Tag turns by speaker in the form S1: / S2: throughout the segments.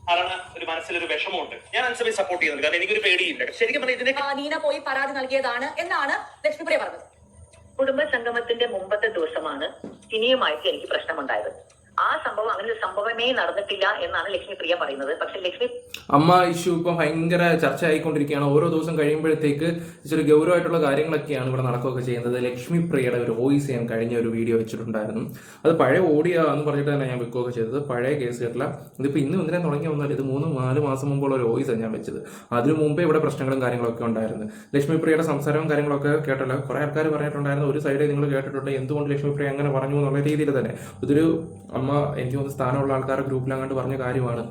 S1: കാരണം ഒരു മനസ്സിലൊരു വിഷമമുണ്ട്. ഞാൻ അൻസിബയെ സപ്പോർട്ട് ചെയ്യുന്നത് കാരണം എനിക്കൊരു പേടിയില്ല. ശരിക്കും പറഞ്ഞാൽ ഇതിനെ
S2: നീന പോയി പരാതി നൽകിയതാണ് എന്നാണ് ലക്ഷ്മിപ്രിയ പറഞ്ഞത്.
S3: കുടുംബ സംഗമത്തിന്റെ മുമ്പത്തെ ദിവസമാണ് സിനിയുമായിട്ട് എനിക്ക് പ്രശ്നമുണ്ടായത്. ആ സംഭവം അങ്ങനെ ഒരു സംഭവമേ നടന്നിട്ടില്ല എന്നാണ് ലക്ഷ്മിപ്രിയ പറയുന്നത്. പക്ഷെ
S4: അമ്മ ഇഷ്യൂ ഇപ്പൊ ഭയങ്കര ചർച്ച ആയിക്കൊണ്ടിരിക്കുകയാണ്. ഓരോ ദിവസം കഴിയുമ്പോഴത്തേക്ക് ഇച്ചിരി ഗൗരവമായിട്ടുള്ള കാര്യങ്ങളൊക്കെയാണ് ഇവിടെ നടക്കുകയൊക്കെ ചെയ്യുന്നത്. ലക്ഷ്മിപ്രിയയുടെ ഒരു വോയിസ് ഞാൻ കഴിഞ്ഞ ഒരു വീഡിയോ വെച്ചിട്ടുണ്ടായിരുന്നു. അത് പഴയ ഓഡിയോ എന്ന് പറഞ്ഞിട്ട് തന്നെ ഞാൻ വെക്കുകയൊക്കെ ചെയ്തത്. പഴയ കേസ് കേട്ടില്ല. ഇതിപ്പോൾ ഇന്ന് ഒന്നിനെ തുടങ്ങി വന്നാൽ ഇത് 3-4 മാസം മുമ്പുള്ള ഒരു വോയിസാണ് ഞാൻ വെച്ചത്. അതിനു മുമ്പേ ഇവിടെ പ്രശ്നങ്ങളും കാര്യങ്ങളൊക്കെ ഉണ്ടായിരുന്നു. ലക്ഷ്മിപ്രിയയുടെ സംസാരവും കാര്യങ്ങളൊക്കെ കേട്ടല്ലോ. കുറെ ആൾക്കാർ പറഞ്ഞിട്ടുണ്ടായിരുന്നു, ഒരു സൈഡിൽ നിങ്ങൾ കേട്ടിട്ടുണ്ട് എന്തുകൊണ്ട് ലക്ഷ്മിപ്രിയ അങ്ങനെ പറഞ്ഞു എന്നുള്ള രീതിയിൽ തന്നെ. ഇതൊരു അമ്മ എനിക്ക് തോന്നുന്നു സ്ഥാനമുള്ള ആൾക്കാരുടെ ഗ്രൂപ്പിൽ അങ്ങോട്ട് പറഞ്ഞ കാര്യമാണ്.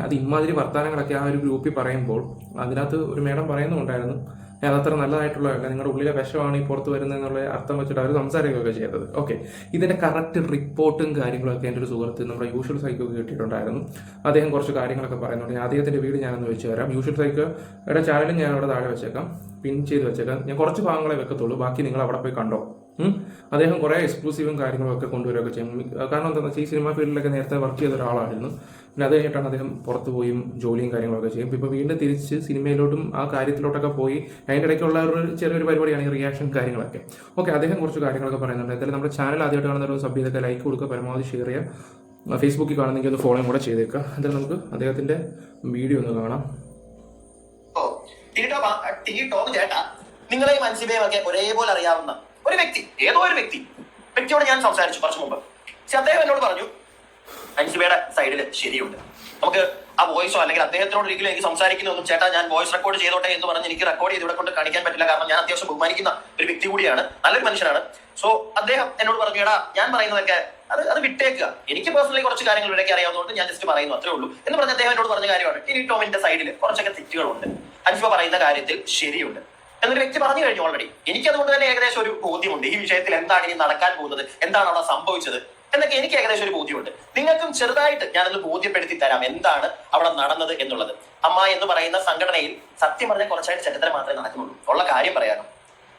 S4: അത് ഇമാതിരി വർത്തമാനങ്ങളൊക്കെ ആ ഒരു ഗ്രൂപ്പിൽ പറയുമ്പോൾ അതിനകത്ത് ഒരു മേഡം പറയുന്നുണ്ടായിരുന്നു, അതത്ര നല്ലതായിട്ടുള്ളതല്ല, നിങ്ങളുടെ ഉള്ളിലെ വിഷമാണ് ഈ പുറത്ത് വരുന്നതെന്നുള്ള അർത്ഥം വെച്ചിട്ട് അവർ സംസാരിക്കുകയൊക്കെ ചെയ്തത്. ഓക്കെ, ഇതിന്റെ കറക്റ്റ് റിപ്പോർട്ടും കാര്യങ്ങളൊക്കെ എൻ്റെ ഒരു സുഹൃത്ത് നമ്മുടെ യൂഷ്വൽ സൈക്കോ കിട്ടിയിട്ടുണ്ടായിരുന്നു. അദ്ദേഹം കുറച്ച് കാര്യങ്ങളൊക്കെ പറയുന്നുണ്ട്. ഞാൻ അദ്ദേഹത്തിന്റെ വീട് ഞാനൊന്ന് വെച്ച് തരാം. യൂഷ്വൽ സൈക്കോയുടെ ചാനലും ഞാൻ അവിടെ താഴെ വെച്ചേക്കാം, പിൻ ചെയ്ത് വെച്ചേക്കാം. ഞാൻ കുറച്ച് ഭാഗങ്ങളെ വെക്കത്തുള്ളൂ, ബാക്കി നിങ്ങൾ അവിടെ പോയി കണ്ടോ. അദ്ദേഹം കുറേ എക്സ്ക്ലൂസീവും കാര്യങ്ങളൊക്കെ കൊണ്ടുവരികയൊക്കെ ചെയ്യും. കാരണം എന്താണെന്ന് വെച്ചാൽ ഈ സിനിമാ ഫീൽഡിലൊക്കെ നേരത്തെ വർക്ക് ചെയ്ത ഒരാളായിരുന്നു. പിന്നെ അത് കഴിഞ്ഞിട്ടാണ് അദ്ദേഹം പുറത്ത് പോയും ജോലിയും കാര്യങ്ങളൊക്കെ ചെയ്യും. ഇപ്പോൾ വീണ്ടും തിരിച്ച് സിനിമയിലോട്ടും ആ കാര്യത്തിലോട്ടൊക്കെ പോയി അതിൻ്റെ ഇടയ്ക്കുള്ള ഒരു ചെറിയൊരു പരിപാടിയാണ് ഈ റിയാക്ഷൻ കാര്യങ്ങളൊക്കെ. ഓക്കെ, അദ്ദേഹം കുറച്ച് കാര്യങ്ങളൊക്കെ പറയുന്നുണ്ട്. എന്തായാലും നമ്മുടെ ചാനൽ ആദ്യമായിട്ട് കാണുന്ന ഒരു സബ് ചെയ്തൊക്കെ ലൈക്ക് കൊടുക്കുക, പരമാവധി ഷെയർ ചെയ്യുക. ഫേസ്ബുക്കിൽ കാണുന്നെങ്കിൽ ഒന്ന് ഫോളോയും കൂടെ ചെയ്തേക്കുക. എന്തായാലും നമുക്ക് അദ്ദേഹത്തിന്റെ വീഡിയോ ഒന്ന് കാണാം.
S5: നിങ്ങളെയും അൻസിബയും ഒക്കെ ഒരേപോലെ അറിയാവുന്ന ഒരു വ്യക്തി, ഏതോ ഒരു വ്യക്തിയോട് ഞാൻ സംസാരിച്ചു കുറച്ചു മുമ്പ്. പക്ഷെ അദ്ദേഹം എന്നോട് പറഞ്ഞു, അൻസിബയുടെ സൈഡിൽ ശരിയുണ്ട്, നമുക്ക് ആ വോയിസോ അല്ലെങ്കിൽ അദ്ദേഹത്തിനോട് ഒരിക്കലും എനിക്ക് സംസാരിക്കുന്നൊന്നും ചേട്ടാ ഞാൻ വോയിസ് റെക്കോർഡ് ചെയ്തോട്ടെ എന്ന് പറഞ്ഞ് എനിക്ക് റെക്കോർഡ് ചെയ്ത് ഇവിടെ കൊണ്ട് കാണിക്കാൻ പറ്റില്ല. കാരണം ഞാൻ അത്യാവശ്യം ബഹുമാനിക്കുന്ന ഒരു വ്യക്തി കൂടിയാണ്, നല്ലൊരു മനുഷ്യനാണ്. സോ അദ്ദേഹം എന്നോട് പറഞ്ഞു, എടാ ഞാൻ പറയുന്നതൊക്കെ അത് വിട്ടേക്കുക, എനിക്ക് പേഴ്സണലി കുറച്ച് കാര്യങ്ങൾ ഇവിടേക്ക് അറിയാവുന്നതുകൊണ്ട് ഞാൻ ജസ്റ്റ് പറയുന്നു, അത്രേ ഉള്ളൂ എന്ന് പറഞ്ഞ് അദ്ദേഹം എന്നോട് പറഞ്ഞ കാര്യമാണ്. ടിനി ടോമിന്റെ സൈഡിൽ കുറച്ചൊക്കെ തെറ്റുകളുണ്ട്, അൻസിബ പറയുന്ന കാര്യത്തിൽ ശരിയുണ്ട് എന്നൊരു വ്യക്തി പറഞ്ഞു കഴിഞ്ഞു ഓൾറെഡി. എനിക്ക് അതുകൊണ്ട് തന്നെ ഏകദേശം ഒരു ബോധ്യമുണ്ട് ഈ വിഷയത്തിൽ എന്താണ് ഇനി നടക്കാൻ പോകുന്നത്, എന്താണ് അവിടെ സംഭവിച്ചത് എന്നൊക്കെ എനിക്ക് ഏകദേശം ഒരു ബോധ്യമുണ്ട്. നിങ്ങൾക്കും ചെറുതായിട്ട് ഞാനൊന്ന് ബോധ്യപ്പെടുത്തി തരാം എന്താണ് അവിടെ നടന്നത് എന്നുള്ളത്. അമ്മ എന്ന് പറയുന്ന സംഘടനയിൽ സത്യം പറഞ്ഞാൽ കുറച്ചായിട്ട് ചെറ്റത്തരം മാത്രമേ നടക്കുന്നുള്ളൂ, ഉള്ള കാര്യം പറയാനോ.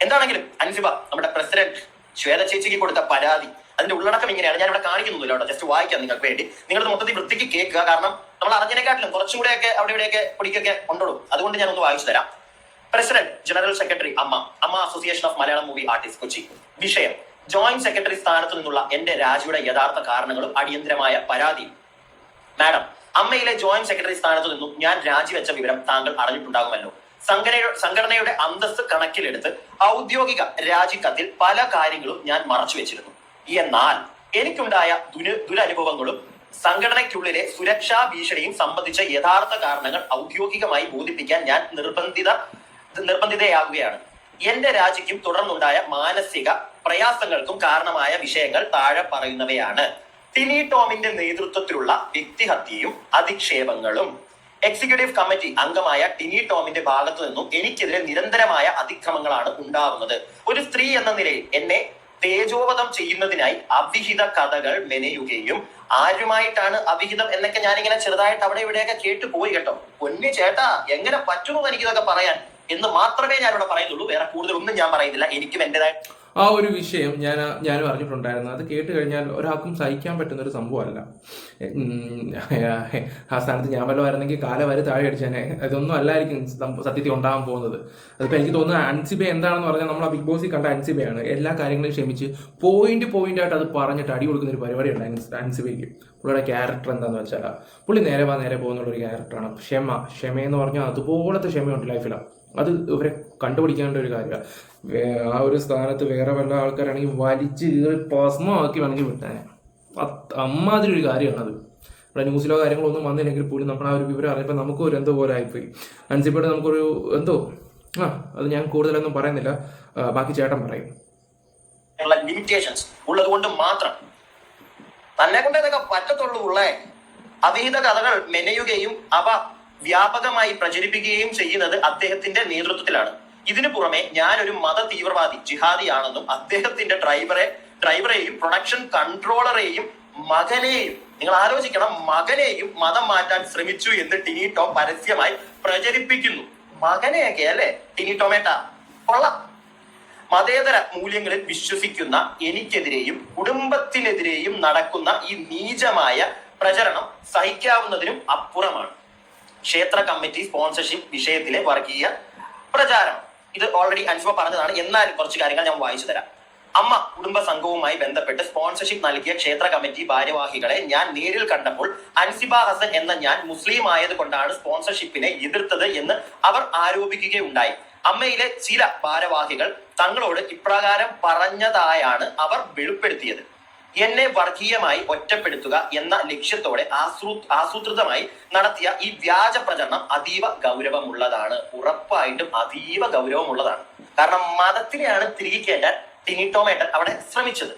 S5: എന്താണെങ്കിലും അൻസിബ നമ്മുടെ പ്രസിഡന്റ് ശ്വേത ചേച്ചിക്ക് കൊടുത്ത പരാതി, അതിന്റെ ഉള്ളടക്കം ഇങ്ങനെയാണ്. ഞാൻ ഇവിടെ കാണിക്കുന്നില്ല കേട്ടോ, ജസ്റ്റ് വായിക്കാം നിങ്ങൾക്ക് വേണ്ടി. നിങ്ങളുടെ മൊത്തത്തിൽ വൃത്തിക്ക് കേൾക്കുക, കാരണം നമ്മൾ അറിഞ്ഞതിനെക്കാട്ടിലും കുറച്ചും കൂടെയൊക്കെ അവിടെ ഇവിടെയൊക്കെ പൊടിക്കൊക്കെ ഉണ്ടോളൂ. അതുകൊണ്ട് ഞാൻ ഒന്ന് വായിച്ചു തരാം. പ്രസിഡന്റ് ജനറൽ സെക്രട്ടറി അമ്മ association of Malayalam movie artist Kochi. വിഷയം: ജോയിന്റ് സെക്രട്ടറി സ്ഥാനത്ത് നിന്നുള്ള എന്റെ രാജിയുടെ യഥാർത്ഥ കാരണങ്ങളും അടിയന്തരമായ പരാതിയും. മാഡം, അമ്മയിലെ ജോയിന്റ് സെക്രട്ടറി സ്ഥാനത്ത് നിന്നും ഞാൻ രാജിവെച്ച വിവരം താങ്കൾ അറിഞ്ഞിട്ടുണ്ടാകുമല്ലോ. സംഘടനയുടെ അന്തസ്ത് കണക്കിലെടുത്ത് ഔദ്യോഗിക രാജിക്കത്തിൽ പല കാര്യങ്ങളും ഞാൻ മറച്ചു വെച്ചിരുന്നു. എന്നാൽ എനിക്കുണ്ടായ ദുരനുഭവങ്ങളും സംഘടനയ്ക്കുള്ളിലെ സുരക്ഷാ ഭീഷണിയും സംബന്ധിച്ച യഥാർത്ഥ കാരണങ്ങൾ ഔദ്യോഗികമായി ബോധിപ്പിക്കാൻ ഞാൻ നിർബന്ധിതയാകുകയാണ്. എന്റെ രാജിക്കും തുടർന്നുണ്ടായ മാനസിക പ്രയാസങ്ങൾക്കും കാരണമായ വിഷയങ്ങൾ താഴെ പറയുന്നവയാണ്: ടിനി ടോമിന്റെ നേതൃത്വത്തിലുള്ള വ്യക്തിഹത്യയും അധിക്ഷേപങ്ങളും. എക്സിക്യൂട്ടീവ് കമ്മിറ്റി അംഗമായ ടിനി ടോമിന്റെ ഭാഗത്തു നിന്നും എനിക്കെതിരെ നിരന്തരമായ അതിക്രമങ്ങളാണ് ഉണ്ടാവുന്നത്. ഒരു സ്ത്രീ എന്ന നിലയിൽ എന്നെ തേജോവധം ചെയ്യുന്നതിനായി അവിഹിത കഥകൾ മെനയുകയും, ആരുമായിട്ടാണ് അവിഹിതം എന്നൊക്കെ ഞാനിങ്ങനെ ചെറുതായിട്ട് അവിടെ ഇവിടെയൊക്കെ കേട്ടു പോയി കേട്ടോ. പൊന്നു ചേട്ടാ, എങ്ങനെ പറ്റുമോ എനിക്കിതൊക്കെ പറയാൻ എന്ന് മാത്രമേ ഞാനിവിടെ പറയുന്നുള്ളൂ. വേറെ കൂടുതലൊന്നും ഞാൻ പറയുന്നില്ല. എനിക്കും എന്റേതായ
S4: ആ ഒരു വിഷയം ഞാനും അറിഞ്ഞിട്ടുണ്ടായിരുന്നു. അത് കേട്ട് കഴിഞ്ഞാൽ ഒരാൾക്കും സഹിക്കാൻ പറ്റുന്ന ഒരു സംഭവമല്ല. ആ സ്ഥാനത്ത് ഞാൻ വല്ലതായിരുന്നെങ്കിൽ കാലവരെ താഴെ അടിച്ചേനെ. ഇതൊന്നും അല്ലായിരിക്കും സത്യത്തിൽ ഉണ്ടാകാൻ പോകുന്നത്. അതിപ്പോൾ എനിക്ക് തോന്നുന്നത് അൻസിബ എന്താണെന്ന് പറഞ്ഞാൽ നമ്മൾ ആ ബിഗ് ബോസിൽ കണ്ട അൻസിബയാണ്. എല്ലാ കാര്യങ്ങളും ക്ഷമിച്ച് പോയിന്റായിട്ട് അത് പറഞ്ഞിട്ട് അടി കൊടുക്കുന്ന ഒരു പരിപാടിയുണ്ട് അൻസിബയ്ക്ക്. പുള്ളിയുടെ ക്യാരക്ടർ എന്താണെന്ന് വെച്ചാൽ പുള്ളി നേരെ പോകുന്നുള്ളൊരു ക്യാരക്ടറാണ്. ക്ഷമയെന്ന് പറഞ്ഞാൽ അതുപോലത്തെ ക്ഷമയുണ്ട് ലൈഫിലാണ്. അത് ഇവരെ കണ്ടുപിടിക്കേണ്ട ഒരു കാര്യമാണ്. ആ ഒരു സ്ഥാനത്ത് വേറെ വല്ല ആൾക്കാരാണെങ്കിൽ വലിച്ച് കീറി ഭസ്മമാക്കി വേണമെങ്കിൽ വിട്ടാനെ. അമ്മാതിരി ഒരു കാര്യമാണത്. ഇവിടെ ന്യൂസിലോ കാര്യങ്ങളൊന്നും വന്നില്ലെങ്കിൽ പോലും നമ്മൾ ആ ഒരു വിവരം അറിഞ്ഞപ്പോൾ നമുക്കൊരു എന്തോ പോലെ ആയിപ്പോയി. അൻസിബയുടെ നമുക്കൊരു എന്തോ അത് ഞാൻ കൂടുതലൊന്നും പറയുന്നില്ല, ബാക്കി ചേട്ടൻ പറയും.
S5: ലിമിറ്റേഷൻസ് ഉള്ളത് കൊണ്ട് മാത്രം തന്നെ കൊണ്ട് ഇതൊക്കെ പറ്റത്തുള്ളൂ. അവിഹിത കഥകൾ മെനയുകയും അവ വ്യാപകമായി പ്രചരിപ്പിക്കുകയും ചെയ്യുന്നത് അദ്ദേഹത്തിന്റെ നേതൃത്വത്തിലാണ്. ഇതിനു പുറമെ ഞാനൊരു മത തീവ്രവാദി ജിഹാദിയാണെന്നും അദ്ദേഹത്തിന്റെ ഡ്രൈവറെയും പ്രൊഡക്ഷൻ കൺട്രോളറെയും മകനെയും, നിങ്ങൾ ആലോചിക്കണം, മകനെയും മതം മാറ്റാൻ ശ്രമിച്ചു എന്ന് ടിനി ടോം പരസ്യമായി പ്രചരിപ്പിക്കുന്നു. മകനെയൊക്കെ അല്ലെ ടിനി ടോമേട്ടാ, കൊള്ളാം. മതേതര മൂല്യങ്ങളിൽ വിശ്വസിക്കുന്ന എനിക്കെതിരെയും കുടുംബത്തിനെതിരെയും നടക്കുന്ന ഈ നീചമായ പ്രചരണം സഹിക്കാവുന്നതിനും അപ്പുറമാണ്. ക്ഷേത്ര കമ്മിറ്റി സ്പോൺസർഷിപ്പ് വിഷയത്തിലെ വർഗീയ പ്രചാരണം. ഇത് ഓൾറെഡി അൻസിബ പറഞ്ഞതാണ്. എന്നാലും കുറച്ച് കാര്യങ്ങൾ ഞാൻ വായിച്ചു തരാം. അമ്മ കുടുംബ സംഘവുമായി ബന്ധപ്പെട്ട് സ്പോൺസർഷിപ്പ് നൽകിയ ക്ഷേത്ര കമ്മിറ്റി ഭാരവാഹികളെ ഞാൻ നേരിൽ കണ്ടപ്പോൾ അൻസിബ ഹസൻ എന്ന ഞാൻ മുസ്ലിം ആയത് കൊണ്ടാണ് സ്പോൺസർഷിപ്പിനെ എതിർത്തത് എന്ന് അവർ ആരോപിക്കുകയുണ്ടായി. അമ്മയിലെ ചില ഭാരവാഹികൾ തങ്ങളോട് ഇപ്രകാരം പറഞ്ഞതായാണ് അവർ വെളിപ്പെടുത്തിയത്. എന്നെ വർഗീയമായി ഒറ്റപ്പെടുത്തുക എന്ന ലക്ഷ്യത്തോടെ ആസൂത്രിതമായി നടത്തിയ ഈ വ്യാജ പ്രചരണം അതീവ ഗൗരവമുള്ളതാണ്. ഉറപ്പായിട്ടും അതീവ ഗൗരവമുള്ളതാണ്. കാരണം മതത്തിനെയാണ് തിരികെ കയറ്റാൻ ടിനി ടോമേട്ടൻ അവിടെ ശ്രമിച്ചത്.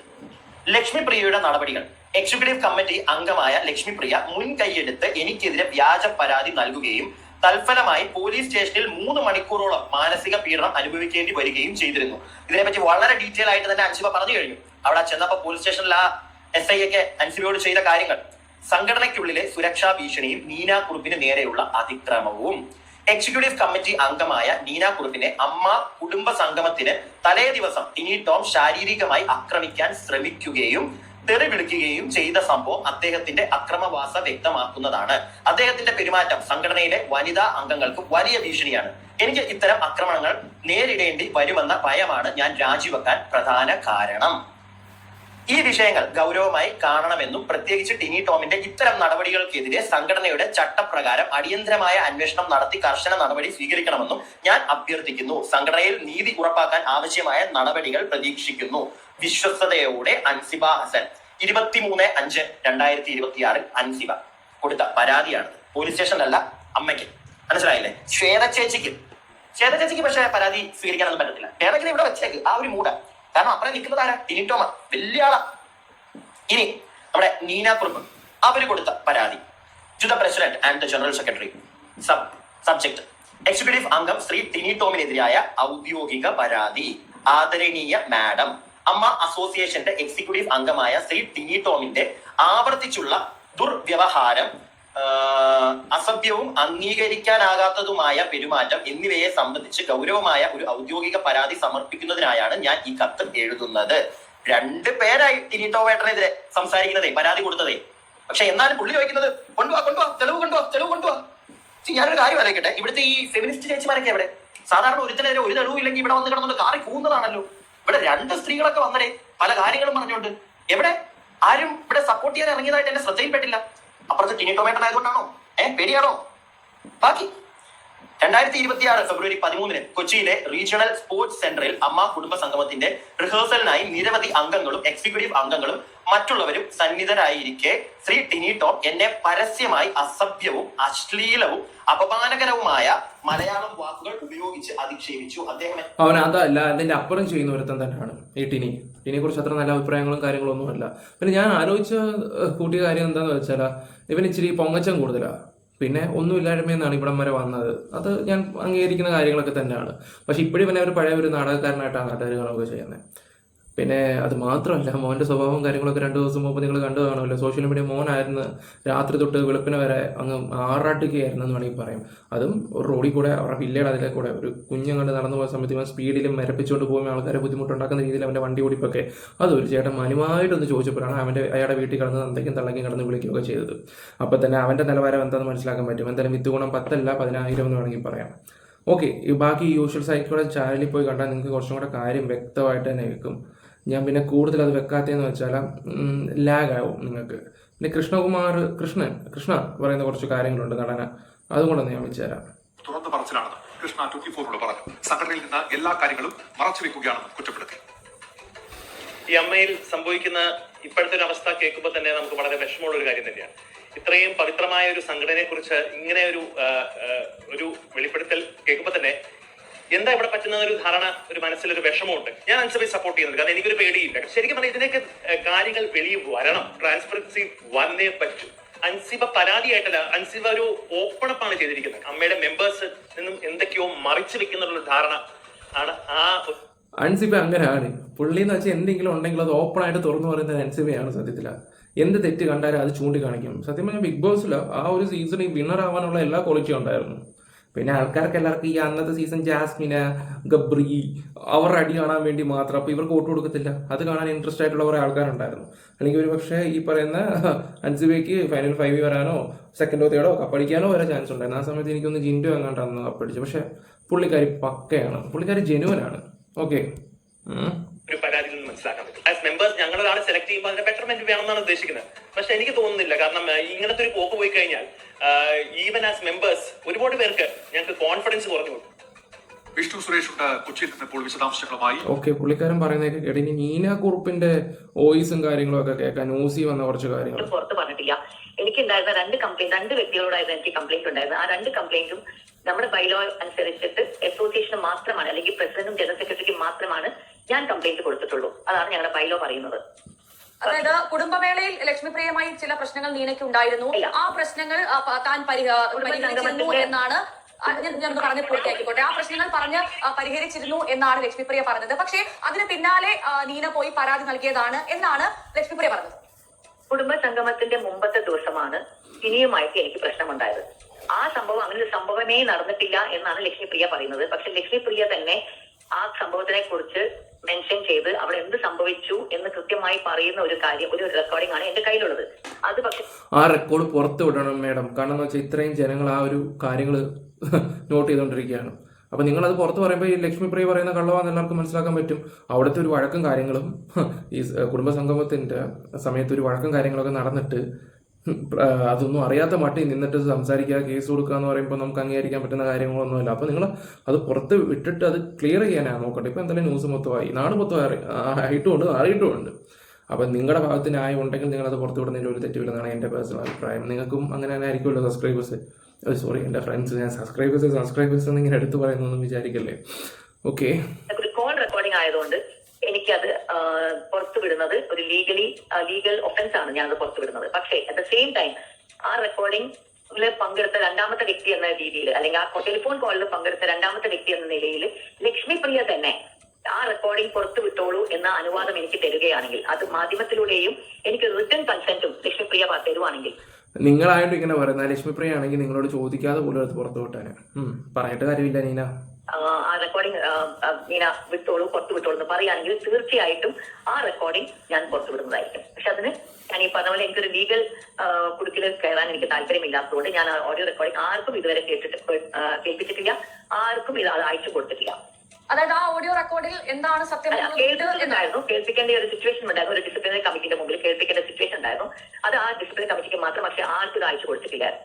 S5: ലക്ഷ്മിപ്രിയയുടെ നടപടികൾ. എക്സിക്യൂട്ടീവ് കമ്മിറ്റി അംഗമായ ലക്ഷ്മിപ്രിയ മുൻകൈയെടുത്ത് എനിക്കെതിരെ വ്യാജ പരാതി നൽകുകയും തൽഫലമായി പോലീസ് സ്റ്റേഷനിൽ 3 മണിക്കൂറോളം മാനസിക പീഡനം അനുഭവിക്കേണ്ടി വരികയും ചെയ്തിരുന്നു. ഇതിനെപ്പറ്റി വളരെ ഡീറ്റെയിൽ ആയിട്ട് തന്നെ അൻസിബ പറഞ്ഞു കഴിഞ്ഞു. അവിടെ ചെന്നപ്പോ പോലീസ് സ്റ്റേഷനിൽ ആ SI ഒക്കെ അൻസിബയോട് ചെയ്ത കാര്യങ്ങൾ. സംഘടനയ്ക്കുള്ളിലെ സുരക്ഷാ ഭീഷണിയും നീന കുറുപ്പിന് നേരെയുള്ള അതിക്രമവും. എക്സിക്യൂട്ടീവ് കമ്മിറ്റി അംഗമായ നീന കുറുപ്പിനെ അമ്മ കുടുംബ സംഗമത്തിന് തലേ ദിവസം ടിനി ടോം ശാരീരികമായി ആക്രമിക്കാൻ ശ്രമിക്കുകയും തെറി വിളിക്കുകയും ചെയ്ത സംഭവം അദ്ദേഹത്തിന്റെ അക്രമവാസ വ്യക്തമാക്കുന്നതാണ്. അദ്ദേഹത്തിന്റെ പെരുമാറ്റം സംഘടനയിലെ വനിതാ അംഗങ്ങൾക്ക് വലിയ ഭീഷണിയാണ്. എനിക്ക് ഇത്തരം ആക്രമണങ്ങൾ നേരിടേണ്ടി വരുമെന്ന ഭയമാണ് ഞാൻ രാജിവെക്കാൻ പ്രധാന കാരണം. ഈ വിഷയങ്ങൾ ഗൗരവമായി കാണണമെന്നും പ്രത്യേകിച്ച് ടിനി ടോമിന്റെ ഇത്തരം നടപടികൾക്കെതിരെ സംഘടനയുടെ ചട്ടപ്രകാരം അടിയന്തരമായ അന്വേഷണം നടത്തി കർശന നടപടി സ്വീകരിക്കണമെന്നും ഞാൻ അഭ്യർത്ഥിക്കുന്നു. സംഘടനയിൽ നീതി ഉറപ്പാക്കാൻ ആവശ്യമായ നടപടികൾ പ്രതീക്ഷിക്കുന്നു. വിശ്വസ്തയോടെ അൻസിബ ഹസൻ. 23/5/2026 അൻസിബ കൊടുത്ത പരാതിയാണ്. പോലീസ് സ്റ്റേഷനിലല്ല, അമ്മയ്ക്ക്. മനസ്സിലായില്ലേ? ശ്വേത ചേച്ചിക്ക് പക്ഷേ പരാതി സ്വീകരിക്കാനൊന്നും പറ്റത്തില്ല. ശ്വേതയ്ക്ക് ഇവിടെ വെച്ചേക്ക് ആ ഒരു മൂട. കാരണം അപ്പുറം നിൽക്കുന്നത് ആരാ? ടിനി ടോമ, വലിയ ആളാ. ഇനി നമ്മുടെ നീന കുറുപ്പ് അവര് കൊടുത്ത പരാതി. To the president and the general secretary. Subject executive അംഗം ശ്രീ ടിനി ടോമിനെതിരായ ഔദ്യോഗിക പരാതി. ആദരണീയ മാഡം, അമ്മ അസോസിയേഷന്റെ എക്സിക്യൂട്ടീവ് അംഗമായ ശ്രീ ടിനി ടോമിന്റെ ആവർത്തിച്ചുള്ള ദുർവ്യവഹാരം, അസഭ്യവും അംഗീകരിക്കാനാകാത്തതുമായ പെരുമാറ്റം എന്നിവയെ സംബന്ധിച്ച് ഗൗരവമായ ഒരു ഔദ്യോഗിക പരാതി സമർപ്പിക്കുന്നതിനായാണ് ഞാൻ ഈ കത്ത് എഴുതുന്നത്. 2 പേരായി ടിനി ടോമേട്ടനെതിരെ സംസാരിക്കുന്നതേ, പരാതി കൊടുത്തതേ. പക്ഷെ എന്നാലും പുള്ളി ചോദിക്കുന്നത് കൊണ്ടുവാ തെളിവ് കൊണ്ടുവാ. ഞാനൊരു കാര്യം അറിയിക്കട്ടെ, ഇവിടുത്തെ ഈ ഫെമിനിസ്റ്റ് ചേച്ചിമാരൊക്കെ എവിടെ? സാധാരണ ഒരുത്തിനെതിരെ ഒരു തെളിവും ഇല്ലെങ്കിൽ ഇവിടെ വന്ന് കിടന്നുകൊണ്ട് കാറി പോകുന്നതാണല്ലോ. ഇവിടെ 2 സ്ത്രീകളൊക്കെ വന്നടേ പല കാര്യങ്ങളും പറഞ്ഞുകൊണ്ട്. എവിടെ? ആരും ഇവിടെ സപ്പോർട്ട് ചെയ്യാൻ ഇറങ്ങിയതായിട്ട് എന്റെ ശ്രദ്ധയിൽപ്പെട്ടില്ല. അപ്പുറത്ത് ടിനി ടോമേട്ടൻ ആയതുകൊണ്ടാണോ? പേടിയാണോ? ബാക്കി 2026 ഫെബ്രുവരി 13 കൊച്ചിയിലെ റീജിയണൽ സ്പോർട്സ് സെന്ററിൽ അമ്മ കുടുംബ സംഗമത്തിന്റെ റിഹേഴ്സലിനായി നിരവധി അംഗങ്ങളും എക്സിക്യൂട്ടീവ് അംഗങ്ങളും മറ്റുള്ളവരും സന്നിധരായിരിക്കെ ശ്രീ ടിനി ടോം എന്നെ പരസ്യമായി അസഭ്യവും അശ്ലീലവും അപമാനകരവുമായ മലയാളം വാക്കുകൾ ഉപയോഗിച്ച് അധിക്ഷേപിച്ചു. അദ്ദേഹം
S4: അവൻ അതല്ല, അതിന്റെ അപ്പുറം ചെയ്യുന്ന ഒരുത്തൻ തന്നെയാണ് ഈ ടിനിയെ കുറിച്ച് അത്ര നല്ല അഭിപ്രായങ്ങളും കാര്യങ്ങളൊന്നും അല്ല. പിന്നെ ഞാൻ ആലോചിച്ച കൂട്ടിയ കാര്യം എന്താന്ന് വെച്ചാൽ ഇവൻ ഇച്ചിരി പൊങ്ങച്ചം കൂടുതലാണ്. പിന്നെ ഒന്നുമില്ലായ്മയെന്നാണ് ഇവിടം വരെ വന്നത്. അത് ഞാൻ അംഗീകരിക്കുന്ന കാര്യങ്ങളൊക്കെ തന്നെയാണ്. പക്ഷെ ഇപ്പോഴും ഇവനെ ഒരു പഴയ ഒരു നാടകക്കാരനായിട്ടാണ് നാട്ടുകാർ കാണുകയൊക്കെ ചെയ്യുന്നത്. പിന്നെ അത് മാത്രമല്ല, മോൻ്റെ സ്വഭാവവും കാര്യങ്ങളൊക്കെ 2 ദിവസം മുമ്പ് നിങ്ങൾ കണ്ടു കാണുമല്ലോ. സോഷ്യൽ മീഡിയ മോനായിരുന്നു, രാത്രി തൊട്ട് വെളുപ്പിന് വരെ അങ്ങ് ആറാട്ടുകയായിരുന്നു എന്ന് വേണമെങ്കിൽ പറയും. അതും ഒരു റോഡിൽ കൂടെ അവരുടെ വില്ലയുടെ അതിലെ കൂടെ ഒരു കുഞ്ഞങ്ങണ്ട് നടന്നു പോയ സമയത്ത് ഇവൻ സ്പീഡിലും മരപ്പിച്ചുകൊണ്ട് പോകുമ്പോൾ ആൾക്കാരെ ബുദ്ധിമുട്ടുണ്ടാക്കുന്ന രീതിയിൽ അവൻ്റെ വണ്ടി ഓടിപ്പൊക്കെ അതൊരു ചേട്ടൻ മാന്യമായിട്ടൊന്ന് ചോദിച്ചപ്പോഴാണ് അയാളുടെ വീട്ടിൽ കിടന്ന് എന്തെങ്കിലും തള്ളക്കും കിടന്ന് വിളിക്കുകയൊക്കെ ചെയ്തത്. അപ്പോൾ തന്നെ അവൻ്റെ നിലവാരം എന്താണെന്ന് മനസ്സിലാക്കാൻ പറ്റും. എന്തായാലും വിത്തുഗുണം 10 അല്ല 10,000 എന്ന് വേണമെങ്കിൽ പറയാം. ഓക്കെ, ബാക്കി യൂഷ്വൽ സൈക്കിളുടെ ചാനലിൽ പോയി കണ്ടാൽ നിങ്ങൾക്ക് കുറച്ചും കൂടെ കാര്യം വ്യക്തമായിട്ട് തന്നെ വെക്കും. ഞാൻ പിന്നെ കൂടുതൽ അത് വെക്കാത്തതെന്ന് വെച്ചാൽ ലാഗാവും നിങ്ങൾക്ക്. പിന്നെ കൃഷ്ണ പറയുന്ന കുറച്ച് കാര്യങ്ങളുണ്ട് നടന, അതുകൊണ്ടൊന്ന് ഞാൻ വെച്ചുതരാം.
S6: തുറന്നു പറച്ചിലാണെന്ന് കൃഷ്ണ 24 പറഞ്ഞു. സംഘടനയിൽ നിന്ന് എല്ലാ കാര്യങ്ങളും മറച്ചു വെക്കുകയാണെന്ന് കുറ്റപ്പെടുത്തി.
S1: ഈ അമ്മയിൽ സംഭവിക്കുന്ന ഇപ്പോഴത്തെ ഒരു അവസ്ഥ കേൾക്കുമ്പോൾ തന്നെ നമുക്ക് വളരെ വിഷമമുള്ള ഒരു കാര്യം തന്നെയാണ്. ഇത്രയും പവിത്രമായ ഒരു സംഘടനയെ കുറിച്ച് ഇങ്ങനെ ഒരു വെളിപ്പെടുത്തൽ കേൾക്കുമ്പോൾ തന്നെ എന്താ ഇവിടെ പറ്റുന്ന ഒരു ധാരണ, ഒരു മനസ്സിലൊരു വിഷമമുണ്ട്. ഞാൻ അൻസിബയെ സപ്പോർട്ട് ചെയ്യുന്നത്, കാരണം എനിക്കൊരു പേടിയില്ല. ശരിക്കും പറഞ്ഞാൽ ഇതിനൊക്കെ കാര്യങ്ങൾ വെളിയിൽ വരണം, ട്രാൻസ്പെറൻസി വന്നേ പറ്റും. അൻസിബ പരാതിയായിട്ടല്ല, അൻസിബ ഒരു ഓപ്പൺ അപ്പ് ആണ് ചെയ്തിരിക്കുന്നത്. അമ്മയുടെ മെമ്പേഴ്സ് നിന്നും എന്തൊക്കെയോ മറിച്ചു വെക്കുന്നുള്ള ധാരണ ആണ് ആ
S4: അൻസിബ. അങ്ങനെയാണ് പുള്ളി എന്ന് വെച്ചാൽ എന്തെങ്കിലും ഉണ്ടെങ്കിൽ അത് ഓപ്പൺ ആയിട്ട് തുറന്നു പറയുന്നത് അൻസിബയാണ്. സത്യത്തില എന്ത് തെറ്റ് കണ്ടാലും അത് ചൂണ്ടിക്കാണിക്കും. സത്യം പറഞ്ഞാൽ ബിഗ് ബോസിൽ ആ ഒരു സീസണിൽ വിന്നർ ആവാനുള്ള എല്ലാ ക്വാളിറ്റിയും ഉണ്ടായിരുന്നു. പിന്നെ ആൾക്കാർക്ക് എല്ലാവർക്കും ഈ അന്നത്തെ സീസൺ ജാസ്മിന, ഗബ്രി അവരുടെ അടി കാണാൻ വേണ്ടി മാത്രം. അപ്പോൾ ഇവർക്ക് വോട്ട് കൊടുക്കത്തില്ല. അത് കാണാൻ ഇൻട്രസ്റ്റ് ആയിട്ടുള്ള കുറേ ആൾക്കാരുണ്ടായിരുന്നു. അല്ലെങ്കിൽ ഒരു പക്ഷേ ഈ പറയുന്ന അൻസിബയ്ക്ക് ഫൈനൽ 5 വരാനോ സെക്കൻഡോ തേർഡോ കപ്പടിക്കാനോ വരെ ചാൻസ് ഉണ്ടായിരുന്നു. ആ സമയത്ത് എനിക്കൊന്ന് ജിൻഡോ എങ്ങാണ്ടാന്ന് കപ്പടിച്ചു. പക്ഷെ പുള്ളിക്കാരി പക്കയാണ്, പുള്ളിക്കാരി ജെനുവനാണ്. ഓക്കെ,
S1: ഒരു പരാതിയിൽ നിന്ന് മനസ്സിലാക്കാൻ പറ്റും. ആസ് മെമ്പേഴ്സ് ഞങ്ങൾ ഒരാളെ സെലക്ട് ചെയ്യുമ്പോൾ അതിന്റെ ബെറ്റർമെന്റ് വേണമെന്നാണ് ഉദ്ദേശിക്കുന്നത്. പക്ഷെ എനിക്ക് തോന്നുന്നില്ല. കാരണം ഇങ്ങനത്തെ ഒരു പോക്ക് പോയി കഴിഞ്ഞാൽ ഈവൻ ആസ് മെമ്പേഴ്സ് ഒരുപാട് പേർക്ക് ഞങ്ങൾക്ക് കോൺഫിഡൻസ് കുറഞ്ഞു പോകും.
S6: വിഷ്ണു സുരേഷ് ഉണ്ട് കൊച്ചിയിൽ നിന്ന് ഇപ്പോൾ വിശദാംശങ്ങളുമായി.
S4: ഓക്കെ, പുള്ളിക്കാരൻ പറയുന്നതൊക്കെ കേട്ട് ഇനി നീന കുറുപ്പിന്റെ വോയിസും കാര്യങ്ങളും ഒക്കെ കേൾക്കാൻ ന്യൂസിൽ വന്ന കുറച്ച് കാര്യങ്ങൾ
S3: പുറത്ത് പറഞ്ഞിട്ടില്ല. എനിക്കുണ്ടായിരുന്ന 2 കംപ്ലൈന്റ്, 2 വ്യക്തികളോടായിരുന്നു എനിക്ക് കംപ്ലൈന്റ് ഉണ്ടായിരുന്നത്. ആ 2 കംപ്ലൈന്റും നമ്മുടെ ബൈലോ അനുസരിച്ചിട്ട് അസോസിയേഷന് മാത്രമാണ്, അല്ലെങ്കിൽ പ്രസിഡന്റും ജനറൽ സെക്രട്ടറിക്കും മാത്രമാണ് ഞാൻ കംപ്ലൈന്റ് കൊടുത്തിട്ടുള്ളൂ. അതാണ് ഞങ്ങളുടെ ബൈലോ പറയുന്നത്.
S2: അതായത് കുടുംബമേളയിൽ ലക്ഷ്മിപ്രിയമായി ചില പ്രശ്നങ്ങൾ നീനയ്ക്ക് ഉണ്ടായിരുന്നു. ആ പ്രശ്നങ്ങൾ താൻ പരിഹരിച്ചിരുന്നു എന്നാണ് ഞാൻ പറഞ്ഞ് പൂർത്തിയാക്കിക്കോട്ടെ. ആ പ്രശ്നങ്ങൾ പറഞ്ഞ് പരിഹരിച്ചിരുന്നു എന്നാണ് ലക്ഷ്മിപ്രിയ പറഞ്ഞത്. പക്ഷേ അതിന് പിന്നാലെ നീന പോയി പരാതി നൽകിയതാണ് എന്നാണ് ലക്ഷ്മിപ്രിയ പറഞ്ഞത്.
S3: കുടുംബ സംഗമത്തിന്റെ മുമ്പത്തെ ദിവസമാണ് ഇനിയുമായിട്ട് എനിക്ക് പ്രശ്നമുണ്ടായത്. ആ സംഭവം അങ്ങനെ ഒരു സംഭവമേ നടന്നിട്ടില്ല എന്നാണ് ലക്ഷ്മിപ്രിയ പറയുന്നത്. പക്ഷെ ലക്ഷ്മിപ്രിയ തന്നെ ആ സംഭവത്തിനെ കുറിച്ച് മെൻഷൻ ചെയ്ത് അവിടെ എന്ത് സംഭവിച്ചു എന്ന് കൃത്യമായി പറയുന്ന ഒരു കാര്യം, ഒരു റെക്കോർഡിംഗ് ആണ് എന്റെ കയ്യിലുള്ളത്. അത് പക്ഷെ
S4: ആ റെക്കോർഡ് പുറത്തു വിടണം മേഡം. കാരണം എന്ന് വെച്ചാൽ ഇത്രയും ജനങ്ങൾ ആ ഒരു കാര്യങ്ങൾ നോട്ട് ചെയ്തുകൊണ്ടിരിക്കുകയാണ്. അപ്പൊ നിങ്ങളത് പുറത്ത് പറയുമ്പോൾ ഈ ലക്ഷ്മിപ്രിയ പറയുന്ന കള്ളവാന്ന് എല്ലാവർക്കും മനസ്സിലാക്കാൻ പറ്റും. അവിടുത്തെ ഒരു വഴക്കും കാര്യങ്ങളും ഈ കുടുംബസംഗമത്തിന്റെ സമയത്ത് ഒരു വഴക്കും കാര്യങ്ങളൊക്കെ നടന്നിട്ട് അതൊന്നും അറിയാത്ത മട്ടിൽ നിന്നിട്ട് സംസാരിക്കുക, കേസ് കൊടുക്കുക എന്ന് പറയുമ്പോൾ നമുക്ക് അംഗീകരിക്കാൻ പറ്റുന്ന കാര്യങ്ങളൊന്നുമല്ല. അപ്പോൾ നിങ്ങൾ അത് പുറത്ത് വിട്ടിട്ട് അത് ക്ലിയർ ചെയ്യാനാണ് നോക്കട്ടെ. ഇപ്പോൾ എന്തായാലും ന്യൂസ് മൊത്തമായി, നാട് മൊത്തം ആയിട്ടുമുണ്ട്, അറിയിട്ടുമുണ്ട്. അപ്പം നിങ്ങളുടെ ഭാഗത്ത് ന്യായം ഉണ്ടെങ്കിൽ നിങ്ങളത് പുറത്ത് വിടുന്നതിൽ ഒരു തെറ്റുമില്ലെന്നാണ് എൻ്റെ പേഴ്സണൽ അഭിപ്രായം. നിങ്ങൾക്കും അങ്ങനെ തന്നെ ആയിരിക്കുമല്ലോ സബ്സ്ക്രൈബേഴ്സ്. സോറി എൻ്റെ ഫ്രണ്ട്സ്, ഞാൻ സബ്സ്ക്രൈബേഴ്സ് എന്നിങ്ങനെ എടുത്ത് പറയുന്നൊന്നും വിചാരിക്കല്ലേ. ഓക്കെ,
S3: കോൾ റെക്കോർഡിംഗ് ആയതുകൊണ്ട് എനിക്കത് പുറത്തു വിടുന്നത് ഒരു ലീഗൽ ഒഫൻസ് ആണ് ഞാനത് പുറത്തു വിടുന്നത്. പക്ഷേ അറ്റ് ദ സെയിം ടൈം ആ റെക്കോർഡിംഗിൽ പങ്കെടുത്ത 2ാമത്തെ വ്യക്തി എന്ന രീതിയിൽ, അല്ലെങ്കിൽ ആ ടെലിഫോൺ കോളിൽ പങ്കെടുത്ത 2ാമത്തെ വ്യക്തി എന്ന നിലയിൽ ലക്ഷ്മിപ്രിയ തന്നെ ആ റെക്കോർഡിംഗ് പുറത്തു വിട്ടോളൂ എന്ന അനുവാദം എനിക്ക് തരികയാണെങ്കിൽ, അത് മാധ്യമത്തിലൂടെയും എനിക്ക് റിട്ടേൺ കൺസെന്റും ലക്ഷ്മിപ്രിയ തരുവാണെങ്കിൽ.
S4: നിങ്ങളായിട്ട് ഇങ്ങനെ പറയുന്ന ലക്ഷ്മിപ്രിയ ആണെങ്കിൽ നിങ്ങളോട് ചോദിക്കാതെ പോലും അത് പുറത്തു വിട്ടാന് പറഞ്ഞിട്ട് കാര്യമില്ല. നീന
S3: ആ റെക്കോർഡിംഗ് നീന വിട്ടോളൂ, പുറത്തു വിട്ടോളൂ എന്ന് പറയുകയാണെങ്കിൽ തീർച്ചയായിട്ടും ആ റെക്കോർഡിംഗ് ഞാൻ പുറത്തു വിടുന്നതായിരിക്കും. പക്ഷെ അതിന് ഞാൻ ഈ പറഞ്ഞ പോലെ എനിക്കൊരു ലീഗൽ കുടുക്കിൽ കയറാൻ എനിക്ക് താല്പര്യമില്ലാത്തതുകൊണ്ട് ഞാൻ ആ ഓഡിയോ റെക്കോർഡിംഗ് ആർക്കും ഇതുവരെ കേൾപ്പിച്ചിട്ടില്ല, ആർക്കും ഇത് അയച്ചു കൊടുത്തിട്ടില്ല.
S2: അതായത് ആ ഓഡിയോ റെക്കോർഡിൽ എന്താണ് സത്യം
S3: കേൾപ്പിച്ചിട്ടുണ്ടായിരുന്നു, കേൾപ്പിക്കേണ്ട ഒരു സിറ്റുവേഷൻ ഉണ്ടായിരുന്നു. ഒരു ഡിസിപ്ലിനറി കമ്മിറ്റിയുടെ മുമ്പിൽ കേൾപ്പിക്കേണ്ട സിറ്റുവേഷൻ ഉണ്ടായിരുന്നു. അത് ആ ഡിസിപ്ലിനറി കമ്മിറ്റിക്ക് മാത്രം, പക്ഷെ ആർക്കും ഇത് അയച്ചു കൊടുത്തിട്ടില്ലായിരുന്നു.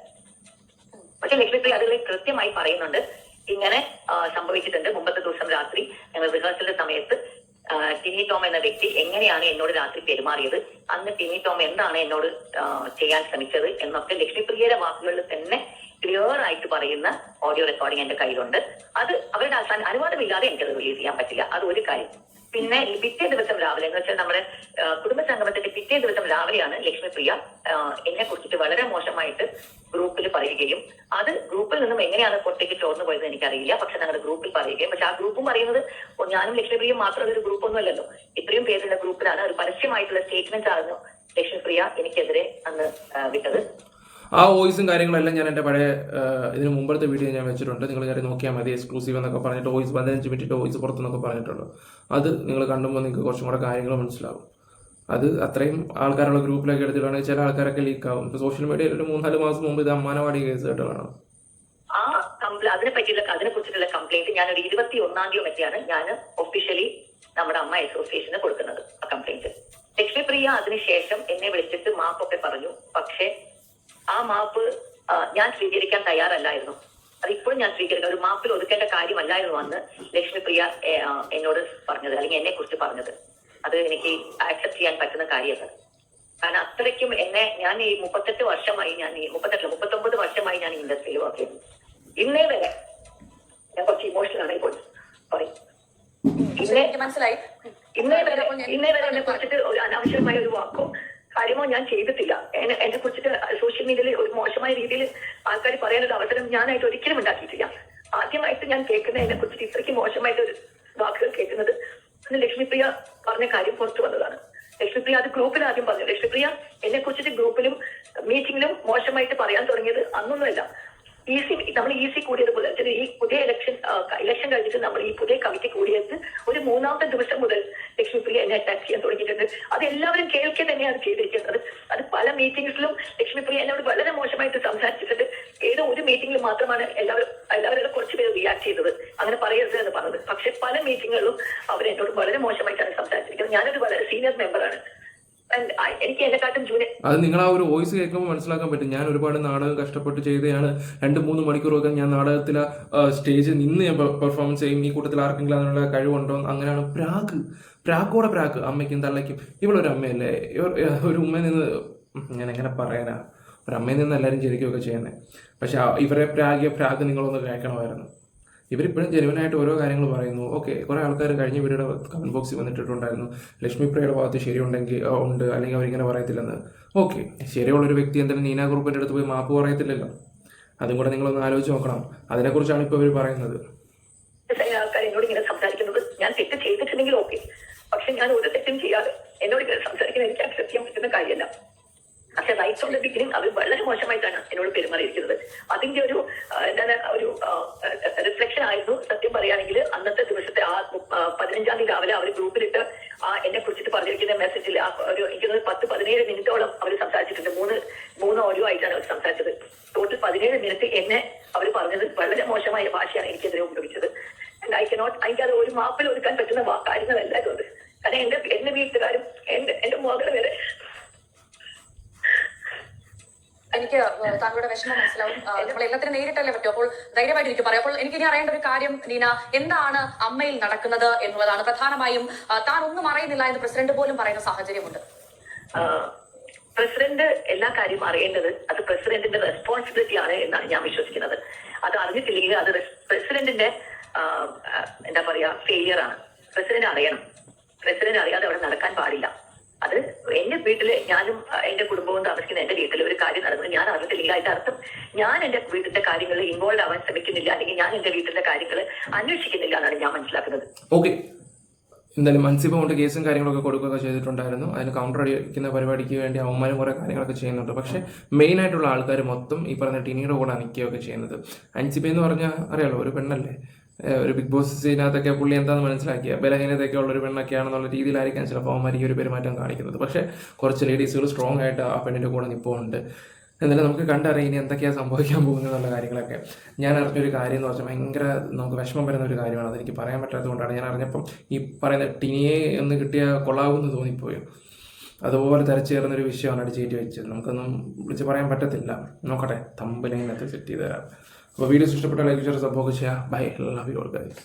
S3: പക്ഷെ ലക്ഷ്മിപ്രിയ അതിൽ കൃത്യമായി പറയുന്നുണ്ട്, ഇങ്ങനെ സംഭവിച്ചിട്ടുണ്ട്. മുമ്പത്തെ ദിവസം രാത്രി ഞങ്ങൾ റിഹേഴ്സലിന്റെ സമയത്ത് ടിനി ടോം എന്ന വ്യക്തി എങ്ങനെയാണ് എന്നോട് രാത്രി പെരുമാറിയത്, അന്ന് ടിനി ടോം എന്താണ് എന്നോട് ചെയ്യാൻ ശ്രമിച്ചത് എന്നൊക്കെ ലക്ഷ്മിപ്രിയയുടെ വാക്കുകളിൽ തന്നെ ക്ലിയർ ആയിട്ട് പറയുന്ന ഓഡിയോ റെക്കോർഡിംഗ് എന്റെ കയ്യിലുണ്ട്. അത് അവരുടെ അനുവാദമില്ലാതെ എനിക്കത് റിലീസ് ചെയ്യാൻ പറ്റില്ല. അത് ഒരു കാര്യം. പിന്നെ പിറ്റേ ദിവസം രാവിലെ എന്ന് വെച്ചാൽ നമ്മുടെ കുടുംബസംഗമത്തിന്റെ പിറ്റേ ദിവസം രാവിലെയാണ് ലക്ഷ്മിപ്രിയ എന്നെ കുറിച്ചിട്ട് വളരെ മോശമായിട്ട് ഗ്രൂപ്പിൽ പറയുകയും, അത് ഗ്രൂപ്പിൽ നിന്നും എങ്ങനെയാണ് പുറത്തേക്ക് ചോർന്നു പോയത് എനിക്കറിയില്ല. പക്ഷെ ഞങ്ങളുടെ ഗ്രൂപ്പിൽ പറയുകയും, പക്ഷെ ആ ഗ്രൂപ്പും പറയുന്നത് ഞാനും ലക്ഷ്മിപ്രിയയും മാത്രം ഒരു ഗ്രൂപ്പൊന്നും അല്ലല്ലോ, ഇത്രയും പേരുള്ള ഗ്രൂപ്പിലാണ്. ഒരു പരസ്യമായിട്ടുള്ള സ്റ്റേറ്റ്മെന്റ് ആയിരുന്നു ലക്ഷ്മിപ്രിയ എനിക്കെതിരെ അന്ന് വിട്ടത്.
S4: ആ വോയിസും കാര്യങ്ങളെല്ലാം ഞാൻ എൻ്റെ പഴയ ഇതിന് മുമ്പത്തെ വീഡിയോ ഞാൻ വെച്ചിട്ടുണ്ട്. നിങ്ങൾ കയറി നോക്കിയാൽ മതി. എക്സ്ക്ലൂസീവ് എന്നൊക്കെ പറഞ്ഞിട്ട് വോയിസ് 15 മിനിറ്റ് വോയിസ് പുറത്തുനിന്നൊക്കെ പറഞ്ഞിട്ടുണ്ട്. അത് നിങ്ങൾ കണ്ടുമ്പോൾ നിങ്ങൾക്ക് കുറച്ചും കൂടെ കാര്യങ്ങൾ മനസ്സിലാവും. അത് അത്രയും ആൾക്കാരുള്ള ഗ്രൂപ്പിലൊക്കെ എടുത്തിട്ടാണെങ്കിൽ ചില ആൾക്കാരൊക്കെ ലീക്ക് ആവും. ഇപ്പോൾ സോഷ്യൽ മീഡിയയിൽ ഒരു 3-4 മാസം മുമ്പ് ഇത് അമ്മാനവാടി കേസ് കേട്ട് വേണം.
S3: ആ അതിനെ കുറിച്ചിട്ടുള്ള കംപ്ലൈന്റ് ഞാൻ ഒരു 21-ാം തീയതി മറ്റിയാണ് ഞാൻ ഒഫീഷ്യലി നമ്മുടെ അമ്മ അസോസിയേഷന് കൊടുക്കുന്നത്. ആ കംപ്ലൈന്റ് ലക്ഷ്മിപ്രിയ അതിനുശേഷം എന്നെ വിളിച്ചിട്ട് മാപ്പൊക്കെ പറഞ്ഞു. പക്ഷെ ആ മാപ്പ് ഞാൻ സ്വീകരിക്കാൻ തയ്യാറല്ലായിരുന്നു. അതിപ്പോഴും ഞാൻ സ്വീകരിക്കാം. ഒരു മാപ്പിൽ ഒതുക്കേണ്ട കാര്യമല്ലായിരുന്നു അന്ന് ലക്ഷ്മിപ്രിയ എന്നോട് പറഞ്ഞത്, അല്ലെങ്കിൽ എന്നെ കുറിച്ച് പറഞ്ഞത്. അത് എനിക്ക് ആക്സെപ്റ്റ് ചെയ്യാൻ പറ്റുന്ന കാര്യമല്ല. കാരണം അത്രയ്ക്കും ഞാൻ ഈ 38 വർഷമായി, 39 വർഷമായി ഞാൻ ഇൻഡസ്ട്രിയിൽ വർക്ക് ചെയ്യുന്നു. ഇന്നേ വരെ ഞാൻ കുറച്ച് ഇമോഷണൽ ആണ് ഇപ്പോൾ പറയും.
S2: മനസ്സിലായി.
S3: ഇന്നേ വരെ എന്നെ കുറിച്ചിട്ട് ഒരു അനാവശ്യമായ ഒരു വാക്കോ കാര്യമോ ഞാൻ ചെയ്തിട്ടില്ല. എന്നെ കുറിച്ചിട്ട് സോഷ്യൽ മീഡിയയിൽ ഒരു മോശമായ രീതിയിൽ ആൾക്കാർ പറയാനൊരു അവസരം ഞാനായിട്ട് ഒരിക്കലും ഉണ്ടാക്കിയിട്ടില്ല. ആദ്യമായിട്ട് ഞാൻ കേൾക്കുന്ന എന്നെ കുറിച്ചിട്ട് ഇത്രയ്ക്ക് മോശമായിട്ട് ഒരു വാക്കുകൾ കേൾക്കുന്നത് അന്ന് ലക്ഷ്മിപ്രിയ പറഞ്ഞ കാര്യം പുറത്തു വന്നതാണ്. ലക്ഷ്മിപ്രിയ അത് ഗ്രൂപ്പിൽ ആദ്യം പറഞ്ഞു. ലക്ഷ്മിപ്രിയ എന്നെ കുറിച്ചിട്ട് ഗ്രൂപ്പിലും മീറ്റിംഗിലും മോശമായിട്ട് പറയാൻ തുടങ്ങിയത് അന്നൊന്നുമല്ല. നമ്മൾ ഈസി കൂടിയതുപോലെ ഈ പുതിയ ഇലക്ഷൻ കഴിഞ്ഞിട്ട് നമ്മൾ ഈ പുതിയ കമ്മിറ്റി കൂടിയത് ഒരു 3ാമത്തെ ദിവസം മുതൽ ലക്ഷ്മിപ്രിയ എന്നെ അറ്റാക്ക് ചെയ്യാൻ തുടങ്ങിയിട്ടുണ്ട്. അത് എല്ലാവരും കേൾക്കെ തന്നെയാണ് ചെയ്തിരിക്കുന്നത്. അത് പല മീറ്റിംഗ്സിലും ലക്ഷ്മിപ്രിയ എന്നോട് വളരെ മോശമായിട്ട് സംസാരിച്ചിട്ടുണ്ട്. ഏതോ ഒരു മീറ്റിംഗിൽ മാത്രമാണ് എല്ലാവരും കുറച്ച് പേര് റിയാക്ട് ചെയ്തത്, അങ്ങനെ പറയരുത് എന്ന് പറഞ്ഞത്. പക്ഷെ പല മീറ്റിങ്ങുകളിലും അവരെന്നോട് വളരെ മോശമായിട്ടാണ് സംസാരിച്ചിരിക്കുന്നത്. ഞാനൊരു വളരെ സീനിയർ മെമ്പറാണ്. എനിക്ക് എന്നെക്കാട്ടും ജൂനിയർ.
S4: അത് നിങ്ങൾ ആ ഒരു വോയിസ് കേൾക്കുമ്പോൾ മനസ്സിലാക്കാൻ പറ്റും. ഞാൻ ഒരുപാട് നാടകം കഷ്ടപ്പെട്ട് ചെയ്തതാണ്. 2-3 മണിക്കൂറൊക്കെ ഞാൻ നാടകത്തിലെ സ്റ്റേജിൽ നിന്ന് ഞാൻ പെർഫോമൻസ് ചെയ്യും. ഈ കൂട്ടത്തിൽ ആർക്കെങ്കിലും അതിനുള്ള കഴിവുണ്ടോ? അങ്ങനെയാണ് പ്രാക്കോടെ പ്രാക്ക്. അമ്മയ്ക്കും തള്ളയ്ക്കും. ഇവളൊരു അമ്മയല്ലേ, ഒരു ഉമ്മയിൽ നിന്ന് ഞാൻ എങ്ങനെ പറയാനാ, ഒരു അമ്മയിൽ നിന്ന് എല്ലാവരും ചിരിക്കുകയൊക്കെ ചെയ്യുന്നത്. പക്ഷെ ഇവരെ പ്രാഗ് നിങ്ങളൊന്ന് കേൾക്കണമായിരുന്നു. ഇവരിപ്പോഴും ജെനുവനായിട്ട് ഓരോ കാര്യങ്ങൾ പറയുന്നു. ഓക്കെ, കുറേ ആൾക്കാർ കഴിഞ്ഞ വീഡിയോയുടെ കമന്റ് ബോക്സിൽ വന്നിട്ടുണ്ടായിരുന്നു ലക്ഷ്മിപ്രിയയുടെ ഭാഗത്ത് ശരിയുണ്ടെങ്കിൽ ഉണ്ട്, അല്ലെങ്കിൽ അവരിങ്ങനെ പറയത്തില്ലെന്ന്. ഓക്കെ, ശരിയുള്ളൊരു വ്യക്തി എന്തായാലും നീന ഗ്രൂപ്പിൻ്റെ അടുത്ത് പോയി മാപ്പ് പറയത്തില്ലല്ലോ. അതും കൂടെ നിങ്ങളൊന്ന് ആലോചിച്ച് നോക്കണം. അതിനെക്കുറിച്ചാണ് ഇപ്പോൾ ഇവർ പറയുന്നത്.
S3: ആൾക്കാർ എന്നോട് ഇങ്ങനെ സംസാരിക്കുന്നത് ഞാൻ തെറ്റ് ചെയ്തിട്ടുണ്ടെങ്കിൽ ഓക്കെ, പക്ഷെ ഞാൻ ഒരു തെറ്റും ചെയ്യാതെ എന്നോട് ഇങ്ങനെ സംസാരിക്കുന്നത് എനിക്ക് അക്സെപ്റ്റ് ചെയ്യാൻ പറ്റുന്ന കാര്യമല്ല. പക്ഷെ റൈറ്റ് ഫ്രം ദ ബിഗിനിങ് അവർ വളരെ മോശമായിട്ടാണ് എന്നോട് പെരുമാറിയിരിക്കുന്നത്. അതിന്റെ ഒരു റിഫ്ലക്ഷൻ ആയിരുന്നു സത്യം പറയുകയാണെങ്കിൽ അന്നത്തെ ദിവസത്തെ ആ 15-ാം തീയതി രാവിലെ അവർ ഗ്രൂപ്പിലിട്ട് എന്നെ കുറിച്ചിട്ട് പറഞ്ഞിരിക്കുന്ന മെസ്സേജിൽ എനിക്ക് 10-17 മിനിറ്റോളം അവർ സംസാരിച്ചിട്ടുണ്ട്. 3 ഓഡിയോ ആയിട്ടാണ് അവർ സംസാരിച്ചത്. ടോട്ടൽ 17 മിനിറ്റ് എന്നെ അവർ പറഞ്ഞത് വളരെ മോശമായ ഭാഷയാണ് എനിക്കെതിരെ ഉപയോഗിച്ചത്. എനിക്കത് ഒരു മാപ്പിൽ ഒതുക്കാൻ പറ്റുന്ന കാര്യങ്ങളല്ല ഇതുണ്ട്. കാരണം എന്റെ വീട്ടുകാരും എന്റെ മകളെ വരെ.
S2: എനിക്ക് താങ്കളുടെ വിഷമം മനസ്സിലാവും. നമ്മൾ എല്ലാത്തിനും നേരിട്ടല്ലേ പറ്റും. അപ്പോൾ ധൈര്യമായിട്ടിരിക്കും പറയാം. അപ്പോൾ എനിക്ക് ഇനി അറിയേണ്ട ഒരു കാര്യം നീന, എന്താണ് അമ്മയിൽ നടക്കുന്നത് എന്നുള്ളതാണ്. പ്രധാനമായും താൻ ഒന്നും അറിയുന്നില്ല എന്ന് പ്രസിഡന്റ് പോലും പറയുന്ന സാഹചര്യമുണ്ട്.
S3: പ്രസിഡന്റ് എല്ലാ കാര്യവും അറിയേണ്ടത് അത് പ്രസിഡന്റിന്റെ റെസ്പോൺസിബിലിറ്റി ആണ് എന്നാണ് ഞാൻ വിശ്വസിക്കുന്നത്. അത് അറിഞ്ഞിട്ടില്ലെങ്കിൽ അത് പ്രസിഡന്റിന്റെ എന്താ പറയാ ഫെയിലിയർ ആണ്. പ്രസിഡന്റ് അറിയണം. പ്രസിഡന്റ് അറിയാതെ അവിടെ നടക്കാൻ പാടില്ല. അത് എന്റെ വീട്ടില് ഞാനും എന്റെ കുടുംബവും താമസിക്കുന്ന എന്റെ വീട്ടിൽ ഒരു കാര്യം നടന്നു ഞാൻ അറിഞ്ഞിട്ടില്ലെങ്കിൽ അതിന്റെ അർത്ഥം ഞാൻ എന്റെ വീട്ടിലെ കാര്യങ്ങളിൽ ഇൻവോൾവ് ആവാൻ ശ്രമിക്കുന്നില്ല, അല്ലെങ്കിൽ ഞാൻ എന്റെ വീട്ടിലെ കാര്യങ്ങൾ അന്വേഷിക്കുന്നില്ല എന്നാണ് ഞാൻ മനസ്സിലാക്കുന്നത്.
S4: ഓക്കെ, എന്തായാലും മൻസിബ കൊണ്ട് കേസും കാര്യങ്ങളൊക്കെ കൊടുക്കുകയൊക്കെ ചെയ്തിട്ടുണ്ടായിരുന്നു. അതിന് കൗണ്ടർ അടിക്കുന്ന പരിപാടിക്ക് വേണ്ടി അവന്മാരും കുറേ കാര്യങ്ങളൊക്കെ ചെയ്യുന്നുണ്ട്. പക്ഷേ മെയിനായിട്ടുള്ള ആൾക്കാർ മൊത്തം ഈ പറഞ്ഞ ടിനിയുടെ കൂടെ നിൽക്കുകയൊക്കെ ചെയ്യുന്നത്. അൻസിബ എന്ന് പറഞ്ഞാൽ അറിയാലോ, ഒരു പെണ്ണല്ലേ. ഒരു ബിഗ് ബോസ് സീനകത്തൊക്കെ പുള്ളി എന്താണെന്ന് മനസ്സിലാക്കിയ ബലഹീനതയൊക്കെ ഉള്ളൊരു പെണ്ണൊക്കെയാണെന്നുള്ള രീതിയിലായിരിക്കാം ചിലപ്പോൾ അവന്മാർ ഈ ഒരു പെരുമാറ്റം കാണിക്കുന്നത്. പക്ഷേ കുറച്ച് ലേഡീസുകൾ സ്ട്രോങ് ആയിട്ട് ആ പെണ്ണിൻ്റെ കൂടെ നിൽപ്പുണ്ട്. എന്നാലും നമുക്ക് കണ്ടറിയാം ഇനി എന്തൊക്കെയാണ് സംഭവിക്കാൻ പോകുന്നത് എന്നുള്ള കാര്യങ്ങളൊക്കെ. ഞാൻ അറിഞ്ഞൊരു കാര്യം എന്ന് വെച്ചാൽ ഭയങ്കര നമുക്ക് വിഷമം വരുന്ന ഒരു കാര്യമാണ്. അതെനിക്ക് പറയാൻ പറ്റാത്തതുകൊണ്ടാണ്. ഞാൻ അറിഞ്ഞപ്പം ഈ പറയുന്ന ടിനിയെ ഒന്ന് കിട്ടിയാൽ കൊള്ളാവുമെന്ന് തോന്നിപ്പോയി. അതുപോലെ തരച്ചേർന്നൊരു വിഷയമാണ് അടിച്ചേറ്റി വെച്ചത്. നമുക്കൊന്നും വിളിച്ച് പറയാൻ പറ്റത്തില്ല. നോക്കട്ടെ, തമ്പലൈനകത്ത് സെറ്റ് ചെയ്ത് തരാം. അപ്പോൾ വീഡിയോസ് ഇഷ്ടപ്പെട്ട ലൈക്ക് ഷെയർ സപ്പോർട്ട് ചെയ്യുക. Bye, love you all guys.